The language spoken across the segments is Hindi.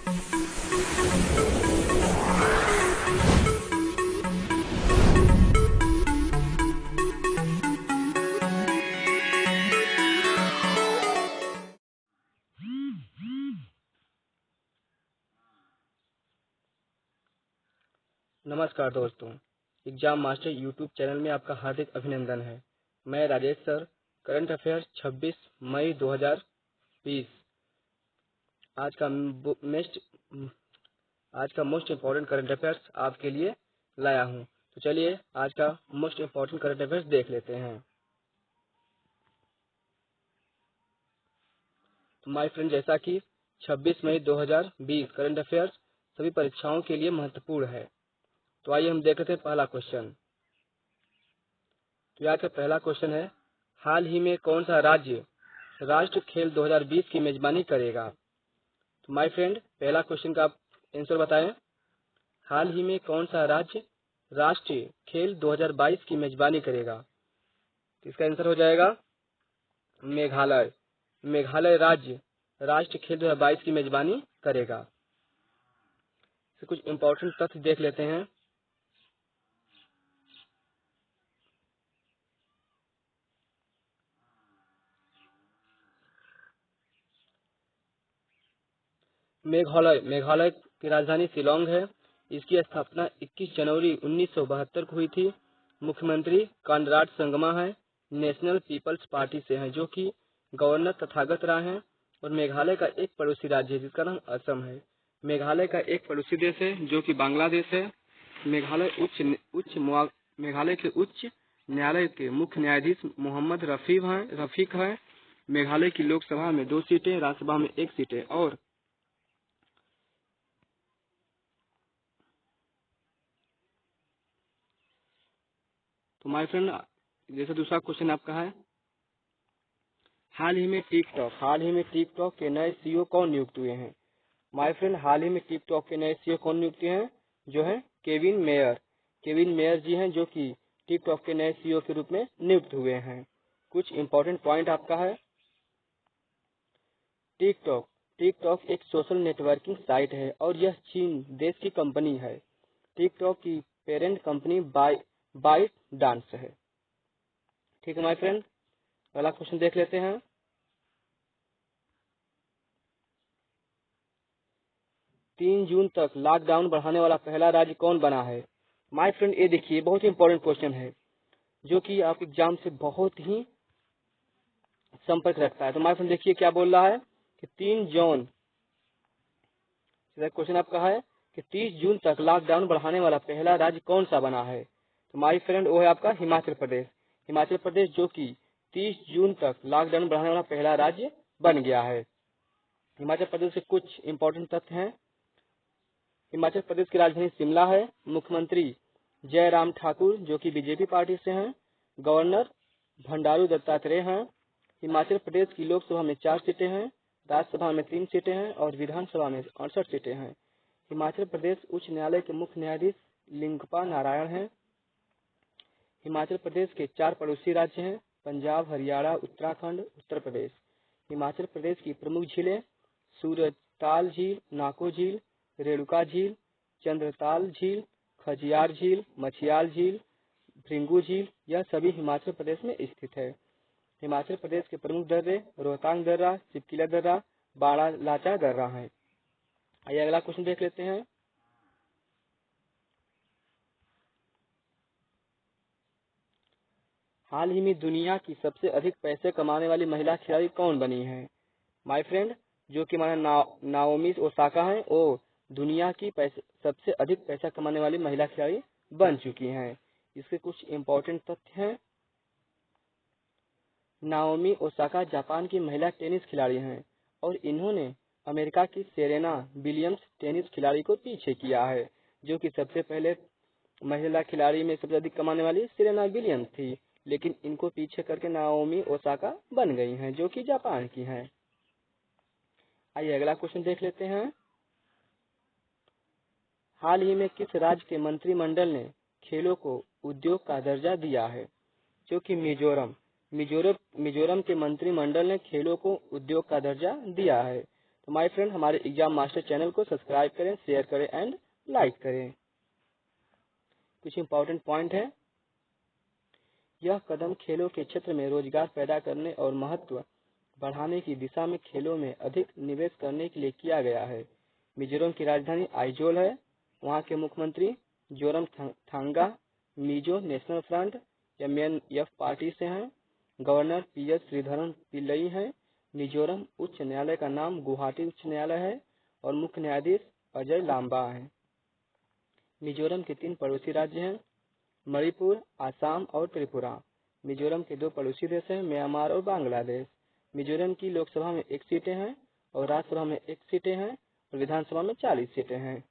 नमस्कार दोस्तों, एग्जाम मास्टर यूट्यूब चैनल में आपका हार्दिक अभिनंदन है। मैं राजेश सर, करंट अफेयर्स 26 मई 2020 आज का मोस्ट इम्पोर्टेंट करंट अफेयर्स आपके लिए लाया हूं। तो चलिए आज का मोस्ट इम्पोर्टेंट करंट अफेयर्स देख लेते हैं। तो माय फ्रेंड, जैसा कि 26 मई 2020 करंट अफेयर्स सभी परीक्षाओं के लिए महत्वपूर्ण है। तो आइए हम देख लेते हैं पहला क्वेश्चन। तो आज का पहला क्वेश्चन है, हाल ही में कौन सा राज्य राष्ट्र खेल 2020 की मेजबानी करेगा? तो माय फ्रेंड, पहला क्वेश्चन का आप आंसर बताएं। हाल ही में कौन सा राज्य राष्ट्रीय खेल 2022 की मेजबानी करेगा? तो इसका आंसर हो जाएगा मेघालय। मेघालय राज्य राष्ट्रीय खेल 2022 की मेजबानी करेगा। तो कुछ इंपॉर्टेंट तथ्य देख लेते हैं। मेघालय की राजधानी शिलोंग है। इसकी स्थापना 21 जनवरी 1972 को हुई थी। मुख्यमंत्री कानराड संगमा है। नेशनल पीपल्स पार्टी से हैं, जो कि गवर्नर तथागत राय हैं। और मेघालय का एक पड़ोसी राज्य है जिसका नाम असम है। मेघालय का एक पड़ोसी देश है जो कि बांग्लादेश है। मेघालय के उच्च न्यायालय के मुख्य न्यायाधीश मोहम्मद रफीक हैं। मेघालय की लोकसभा में 2 सीटें, राज्यसभा में 1 सीट है। और तो माय फ्रेंड, जैसे दूसरा क्वेश्चन आपका है, हाल ही में टिकटॉक के नए सीईओ कौन नियुक्त हुए हैं? माय फ्रेंड, हाल ही में टिकटॉक के नए सीईओ कौन नियुक्त हुए हैं? जो है केविन मेयर जी हैं, जो कि टिकटॉक के नए सीईओ के रूप में नियुक्त हुए हैं। कुछ इंपॉर्टेंट पॉइंट आपका है। टिकटॉक एक सोशल नेटवर्किंग साइट है और यह चीन देश की कंपनी है। टिकटॉक की पेरेंट कंपनी बाइट डांस है। ठीक है माय फ्रेंड, अगला क्वेश्चन देख लेते हैं। 3 जून तक लॉकडाउन बढ़ाने वाला पहला राज्य कौन बना है? माय फ्रेंड, ये देखिए बहुत ही इंपॉर्टेंट क्वेश्चन है जो कि आप एग्जाम से बहुत ही संपर्क रखता है। तो माय फ्रेंड देखिए क्या बोल रहा है कि 3 जून, क्वेश्चन आपका है कि 30 जून तक लॉकडाउन बढ़ाने वाला पहला राज्य कौन सा बना है? तो माय फ्रेंड, वो है आपका हिमाचल प्रदेश, जो कि 30 जून तक लॉकडाउन बढ़ाने वाला पहला राज्य बन गया है। हिमाचल प्रदेश के कुछ इंपॉर्टेंट तथ्य हैं। हिमाचल प्रदेश की राजधानी शिमला है। मुख्यमंत्री जयराम ठाकुर, जो कि बीजेपी पार्टी से हैं। गवर्नर भंडारू दत्तात्रेय हैं। हिमाचल प्रदेश की लोकसभा में 4 सीटें हैं, राज्यसभा में 3 सीटें हैं और विधानसभा में 68 सीटें हैं। हिमाचल प्रदेश उच्च न्यायालय के मुख्य न्यायाधीश लिंगपा नारायण हैं। हिमाचल प्रदेश के 4 पड़ोसी राज्य हैं, पंजाब, हरियाणा, उत्तराखंड, उत्तर प्रदेश। हिमाचल प्रदेश की प्रमुख झीलें सूरजताल झील, नाको झील, रेणुका झील, चंद्रताल झील, खजियार झील, मछियाल झील, भृंगू झील, यह सभी हिमाचल प्रदेश में स्थित है। हिमाचल प्रदेश के प्रमुख दर्रे रोहतांग दर्रा, चिपकिला दर्रा, बाड़ालाचा दर्रा है। आइए अगला क्वेश्चन देख लेते हैं। हाल ही में दुनिया की सबसे अधिक पैसे कमाने वाली महिला खिलाड़ी कौन बनी है? माय फ्रेंड, जो कि हमारा नाओमी ओसाका है, वो दुनिया की सबसे अधिक पैसा कमाने वाली महिला खिलाड़ी बन चुकी हैं। इसके कुछ इंपॉर्टेंट तथ्य हैं। नाओमी ओसाका जापान की महिला टेनिस खिलाड़ी हैं और इन्होंने अमेरिका की सेरेना विलियम्स टेनिस खिलाड़ी को पीछे किया है, जो कि सबसे पहले महिला खिलाड़ी में सबसे अधिक कमाने वाली सेरेना विलियम्स थी, लेकिन इनको पीछे करके नाओमी ओसाका बन गई हैं, जो कि जापान की हैं। आइए अगला क्वेश्चन देख लेते हैं। हाल ही में किस राज्य के मंत्रिमंडल ने खेलों को उद्योग का दर्जा दिया है? जो कि मिजोरम के मंत्रिमंडल ने खेलों को उद्योग का दर्जा दिया है। तो माय फ्रेंड, हमारे एग्जाम मास्टर चैनल को सब्सक्राइब करें, शेयर करें एंड लाइक करें। कुछ इंपॉर्टेंट पॉइंट है। यह कदम खेलों के क्षेत्र में रोजगार पैदा करने और महत्व बढ़ाने की दिशा में खेलों में अधिक निवेश करने के लिए किया गया है। मिजोरम की राजधानी आइजोल है। वहाँ के मुख्यमंत्री Zoramthanga Mizo national front MNF party से हैं। गवर्नर PS श्रीधरन पिल्लई हैं। मिजोरम उच्च न्यायालय का नाम गुवाहाटी उच्च न्यायालय है और मुख्य न्यायाधीश अजय लांबा है। मिजोरम के 3 पड़ोसी राज्य हैं, मणिपुर, आसाम और त्रिपुरा। मिजोरम के 2 पड़ोसी देश हैं, म्यांमार और बांग्लादेश। मिजोरम की लोकसभा में 1 सीटें हैं और राज्यसभा में 1 सीटें हैं और विधानसभा में 40 सीटें हैं।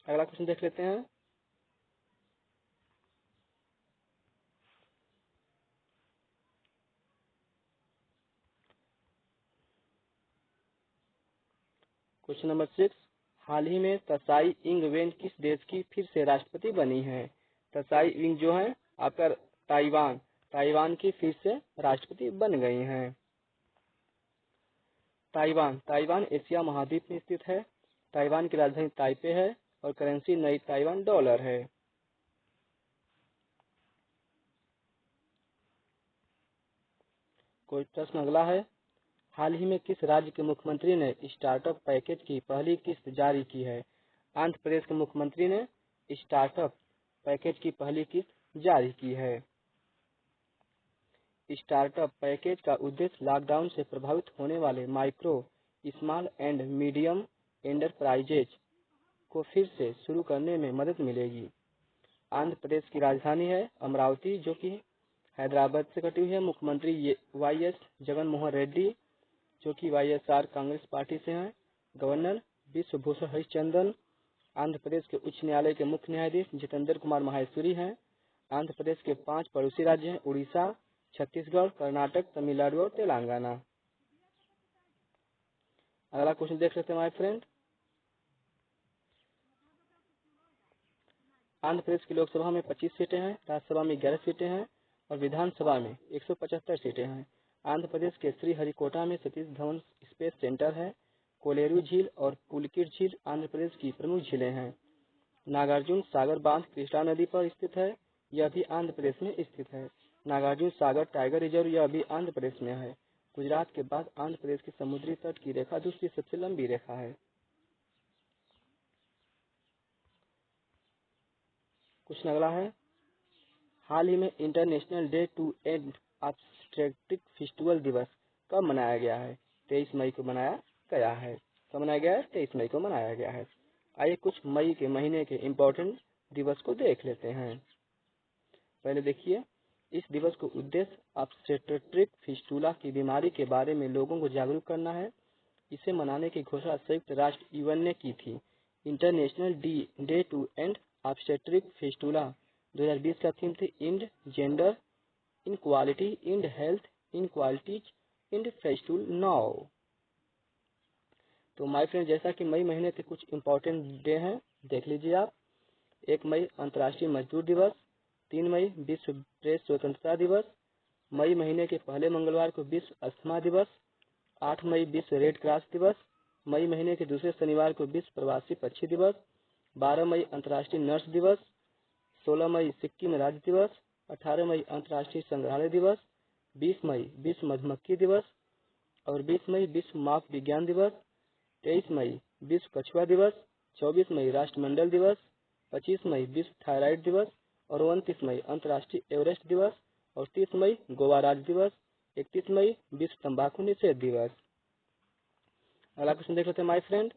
अगला क्वेश्चन देख लेते हैं। क्वेश्चन नंबर 6, हाल ही में त्साई इंग वेन किस देश की फिर से राष्ट्रपति बनी है? त्साई इंग जो है आपका ताइवान की फिर से राष्ट्रपति बन गई हैं। ताइवान एशिया महाद्वीप में स्थित है। ताइवान की राजधानी ताइपे है और करेंसी नई ताइवान डॉलर है। कोई प्रश्न अगला है। हाल ही में किस राज्य के मुख्यमंत्री ने स्टार्टअप पैकेज की पहली किस्त जारी की है? आंध्र प्रदेश के मुख्यमंत्री ने स्टार्टअप पैकेज की पहली किस्त जारी की है। स्टार्टअप पैकेज का उद्देश्य लॉकडाउन से प्रभावित होने वाले micro, small and medium enterprises को फिर से शुरू करने में मदद मिलेगी। आंध्र प्रदेश की राजधानी है अमरावती, जो कि हैदराबाद से कटी हुई है। मुख्यमंत्री YS जगनमोहन रेड्डी, जो कि YSR कांग्रेस पार्टी से हैं। गवर्नर विश्वभूषण हरिचंदन। आंध्र प्रदेश के उच्च न्यायालय के मुख्य न्यायाधीश जितेंद्र कुमार माहेश्वरी हैं। आंध्र प्रदेश के 5 पड़ोसी राज्य हैं, उड़ीसा, छत्तीसगढ़, कर्नाटक, तमिलनाडु और तेलंगाना। अगला क्वेश्चन देख लेते हैं माय फ्रेंड। आंध्र प्रदेश की लोकसभा में 25 सीटें हैं, राज्यसभा में 11 सीटें हैं और विधानसभा में 175 सीटें हैं। आंध्र प्रदेश के श्रीहरिकोटा में सतीश धवन स्पेस सेंटर है। कोलेरू झील और पुलकिट झील आंध्र प्रदेश की प्रमुख झीलें हैं। नागार्जुन सागर बांध कृष्णा नदी पर स्थित है, यह भी आंध्र प्रदेश में स्थित है। नागार्जुन सागर टाइगर रिजर्व, यह भी आंध्र प्रदेश में है। गुजरात के बाद आंध्र प्रदेश की समुद्री तट की रेखा दूसरी सबसे लंबी रेखा है। क्वेश्चन अगला है। हाल ही में international day to and obstetric festival दिवस कब मनाया गया है? 23 मई को मनाया गया है। कब मनाया गया है? 23 मई को मनाया गया है। आइए कुछ मई के महीने के इम्पोर्टेंट दिवस को देख लेते हैं। पहले देखिए, इस दिवस को उद्देश्य ऑब्स्टेट्रिक फिस्टुला की बीमारी के बारे में लोगों को जागरूक करना है। इसे मनाने की घोषणा संयुक्त राष्ट्र UN ने की थी। International day to and obstetric fistula 2020 का थीम थी end gender inequality, end health inequalities, end fistula now. तो माय फ्रेंड, जैसा कि मई महीने के कुछ इम्पोर्टेंट डे हैं, देख लीजिए आप। 1 मई अंतर्राष्ट्रीय मजदूर दिवस, 3 मई विश्व प्रेस स्वतंत्रता दिवस, मई महीने के पहले मंगलवार को विश्व अस्थमा दिवस, 8 मई विश्व रेड क्रॉस दिवस, मई महीने के दूसरे शनिवार को विश्व प्रवासी पक्षी दिवस, 12 मई अंतर्राष्ट्रीय नर्स दिवस, 16 मई सिक्किम राज्य दिवस, 18 मई अंतर्राष्ट्रीय संग्रहालय दिवस, 20 मई विश्व मधुमक्खी दिवस और 20 मई विश्व माप विज्ञान दिवस, 23 मई विश्व कछुआ दिवस, 24 मई राष्ट्रमंडल दिवस, 25 मई विश्व थायराइड दिवस और 29 मई अंतर्राष्ट्रीय एवरेस्ट दिवस और 30 मई गोवा राज्य दिवस, 31 मई विश्व तंबाकू निषेध दिवस। अगला क्वेश्चन देख लेते हैं माय फ्रेंड।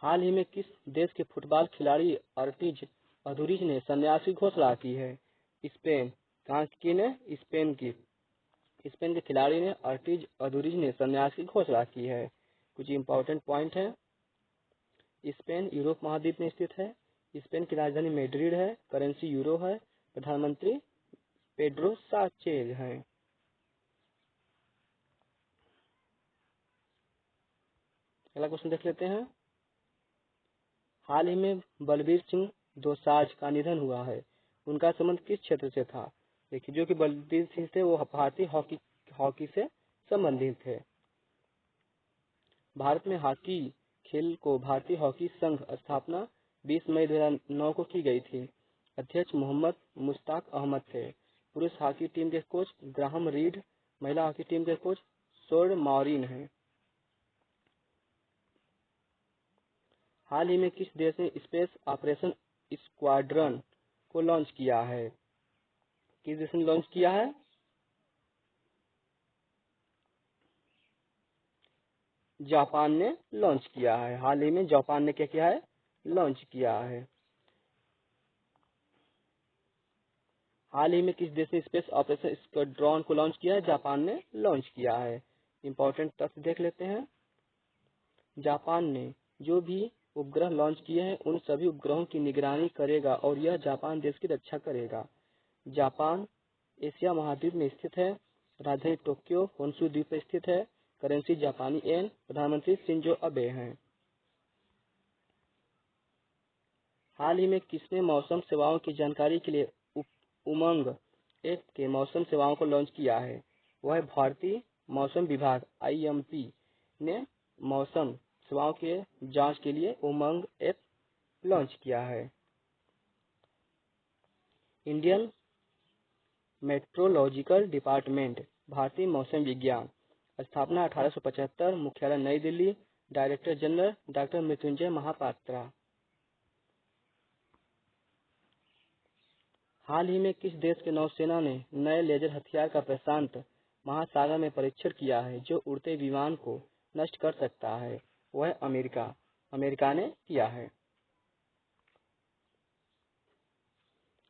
हाल ही में किस देश के फुटबॉल खिलाड़ी अर्टिज अदुरिज ने संन्यास की घोषणा की है? स्पेन। कहाँ की ने? स्पेन की। स्पेन के खिलाड़ी ने अर्टिज अदुरिज ने संन्यास की घोषणा की है। कुछ इंपॉर्टेंट पॉइंट है। स्पेन यूरोप महाद्वीप में स्थित है। स्पेन की राजधानी मैड्रिड है। करेंसी यूरो है। प्रधानमंत्री पेड्रो साnchez हैं। अगला क्वेश्चन देख लेते हैं। हाल ही में बलबीर सिंह दोसांझ का निधन हुआ है, उनका संबंध किस क्षेत्र से था? देखिए, जो कि बलबीर सिंह थे वो भारतीय हॉकी से संबंधित थे। भारत में हॉकी खेल को भारतीय हॉकी संघ स्थापना 20 मई 2009 को की गई थी। अध्यक्ष मोहम्मद मुश्ताक अहमद थे। पुरुष हॉकी टीम के कोच ग्राहम रीड, महिला हॉकी टीम के कोच सोर्ड मॉरिन हैं। हाल ही में किस देश ने स्पेस ऑपरेशन स्क्वाड्रन को लॉन्च किया है? किस देश ने लॉन्च किया है? जापान ने लॉन्च किया है। हाल ही में जापान ने क्या किया है? लॉन्च किया है। हाल ही में किस देश ने स्पेस ऑपरेशन स्क्वाड्रन को लॉन्च किया है? जापान ने लॉन्च किया है। इंपॉर्टेंट तथ्य देख लेते हैं। जापान ने जो भी उपग्रह लॉन्च किए हैं उन सभी उपग्रहों की निगरानी करेगा और यह जापान देश की रक्षा करेगा। जापान एशिया महाद्वीप में स्थित है। राजधानी टोक्यो होन्शु द्वीप पर स्थित है। करेंसी जापानी येन। प्रधानमंत्री शिंजो अबे हैं। हाल ही में किसने मौसम सेवाओं की जानकारी के लिए उमंग ऐप के मौसम सेवाओं को लॉन्च किया है? वह भारतीय मौसम विभाग IMP ने मौसम सेवाओं के जांच के लिए उमंग ऐप लॉन्च किया है। इंडियन मेट्रोलॉजिकल डिपार्टमेंट भारतीय मौसम विज्ञान, स्थापना 1875, मुख्यालय Nai Delhi, director general doctor Mrityunjay Mahapatra. हाल ही में किस देश के नौसेना ने नए लेजर हथियार का प्रशांत महासागर में परीक्षण किया है जो उड़ते विमान को नष्ट कर सकता है? वह अमेरिका ने किया है।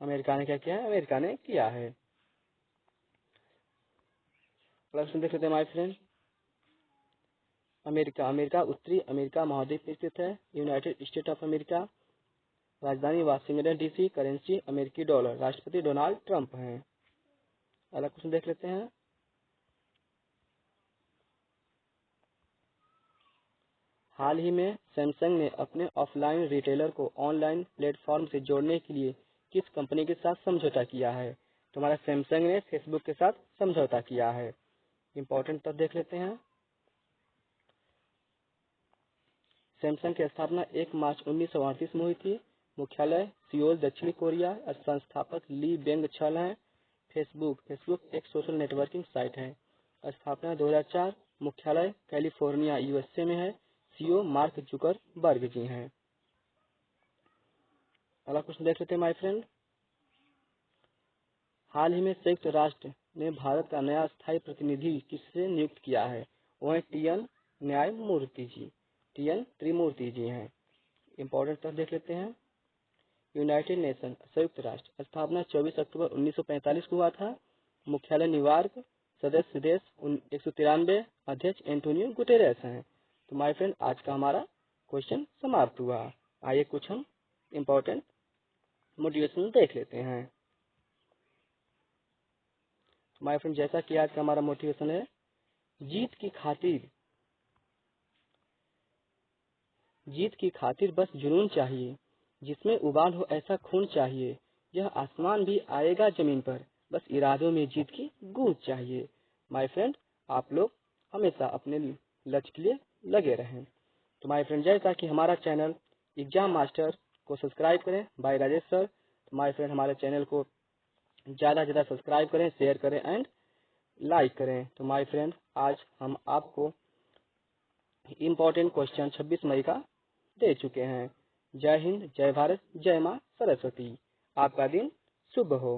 अमेरिका ने क्या किया है? अमेरिका ने किया है। प्रश्न देख लेते हैं माय फ्रेंड। अमेरिका उत्तरी अमेरिका महाद्वीप में स्थित है। यूनाइटेड स्टेट ऑफ अमेरिका, राजधानी वाशिंगटन DC, करेंसी अमेरिकी डॉलर, राष्ट्रपति डोनाल्ड ट्रंप हैं। अगला क्वेश्चन देख लेते हैं। हाल ही में सैमसंग ने अपने ऑफलाइन रिटेलर को ऑनलाइन प्लेटफॉर्म से जोड़ने के लिए किस कंपनी के साथ समझौता किया है? तो हमारा सैमसंग ने फेसबुक के साथ समझौता किया है। इंपॉर्टेंट तब देख लेते हैं। सैमसंग की स्थापना 1 मार्च 1938 में हुई थी। मुख्यालय सियोल, दक्षिणी कोरिया। संस्थापक ली बेंग छल हैं। फेसबुक एक सोशल नेटवर्किंग साइट है। स्थापना 2004। मुख्यालय कैलिफोर्निया USA में है। CEO मार्क जुकरबर्ग जी हैं। अगला क्वेश्चन देख लेते हैं माय फ्रेंड। हाल ही में संयुक्त राष्ट्र ने भारत का नया स्थायी प्रतिनिधि किससे नियुक्त किया है? वह TN त्रिमूर्ति जी हैं। इंपॉर्टेंट तथ्य देख लेते हैं। यूनाइटेड नेशन संयुक्त राष्ट्र स्थापना 24 अक्टूबर 1945 को हुआ था। मुख्यालय न्यूयॉर्क। सदस्य देश 193। अध्यक्ष एंटोनियो गुटेरेस हैं। तो माय फ्रेंड आज का हमारा क्वेश्चन समाप्त हुआ। आइए कुछ हम इम्पोर्टेंट मोटिवेशन देख लेते हैं। माय फ्रेंड जैसा कि आज का हमारा मोटिवेशन है, जीत की खातिर बस जुनून चाहिए, जिसमें उबाल हो ऐसा खून चाहिए, यह आसमान भी आएगा जमीन पर, बस इरादों में जीत की गूंज चाहिए। माय फ्रेंड आप लोग हमेशा अपने लक्ष्य के लिए लगे रहें। तो माय फ्रेंड जैसा कि हमारा चैनल एग्जाम मास्टर को सब्सक्राइब करें बाय राजेश सर। तो माय फ्रेंड हमारे चैनल को ज़्यादा से ज़्यादा सब्सक्राइब करें, शेयर करें एंड लाइक करें। तो माय फ्रेंड आज हम आपको इम्पोर्टेंट क्वेश्चन 26 मई का दे चुके हैं। जय हिंद, जय भारत, जय माँ सरस्वती। आपका दिन शुभ हो।